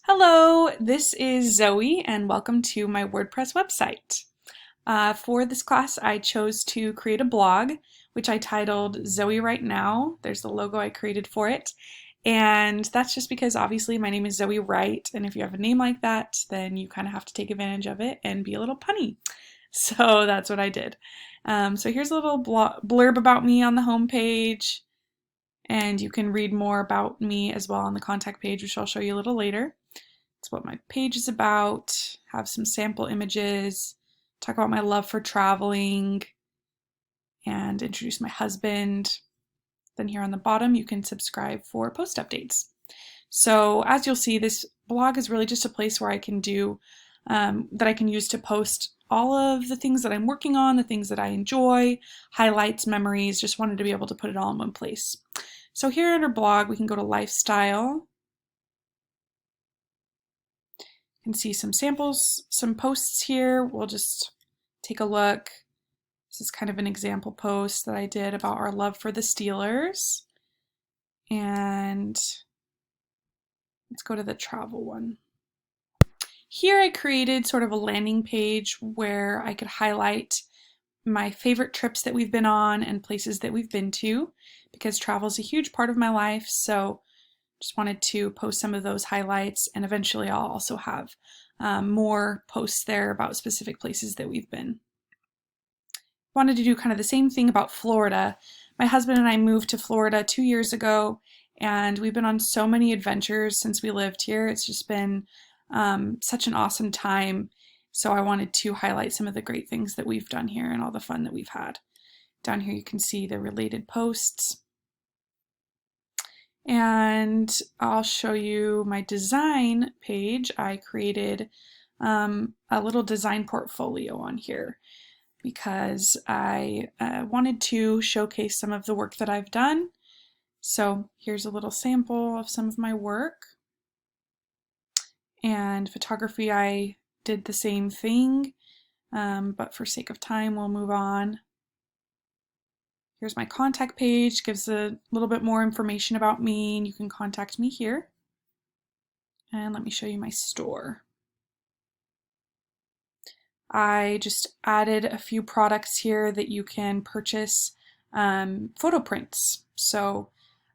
Hello, this is Zoe and welcome to my WordPress website. For this class I chose to create a blog which I titled Zoe Right Now. There's the logo I created for it, and that's just because obviously my name is Zoe Wright, and if you have a name like that then you kind of have to take advantage of it and be a little punny. So that's what I did. So here's a little blurb about me on the home page, and you can read more about me as well on the contact page, which I'll show you a little later. It's what my page is about, have some sample images, talk about my love for traveling, and introduce my husband. Then here on the bottom you can subscribe for post updates. So as you'll see, this blog is really just a place where I can do, that I can use to post all of the things that I'm working on, the things that I enjoy, highlights, memories, just wanted to be able to put it all in one place. So here under blog we can go to lifestyle. You can see some samples, some posts here. We'll just take a look. This is kind of an example post that I did about our love for the Steelers. And let's go to the travel one. Here I created sort of a landing page where I could highlight my favorite trips that we've been on and places that we've been to, because travel is a huge part of my life. So just wanted to post some of those highlights, and eventually I'll also have more posts there about specific places that we've been. Wanted to do kind of the same thing about Florida. My husband and I moved to Florida 2 years ago, and we've been on so many adventures since we lived here. It's just been such an awesome time. So I wanted to highlight some of the great things that we've done here and all the fun that we've had. Down here you can see the related posts. And I'll show you my design page. I created a little design portfolio on here because I wanted to showcase some of the work that I've done. So here's a little sample of some of my work. And photography, I did the same thing, but for sake of time we'll move on. Here's my contact page, gives a little bit more information about me, and you can contact me here. And let me show you my store. I just added a few products here that you can purchase photo prints. So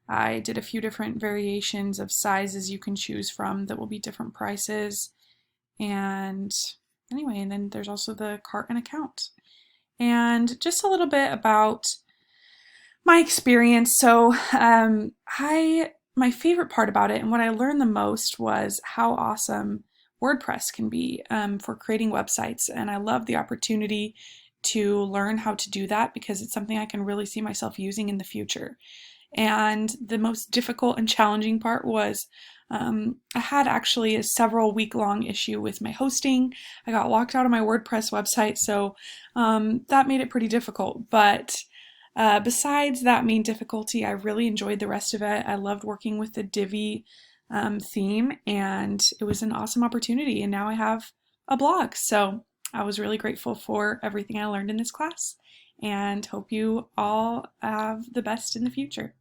I did a few different variations of sizes you can choose from that will be different prices. And anyway, and then there's also the cart and account. And just a little bit about my experience. So my favorite part about it and what I learned the most was how awesome WordPress can be for creating websites. And I love the opportunity to learn how to do that because it's something I can really see myself using in the future. And the most difficult and challenging part was I had actually a several week-long issue with my hosting. I got locked out of my WordPress website, so that made it pretty difficult. But besides that main difficulty, I really enjoyed the rest of it. I loved working with the Divi theme, and it was an awesome opportunity. And now I have a blog, so I was really grateful for everything I learned in this class, and hope you all have the best in the future.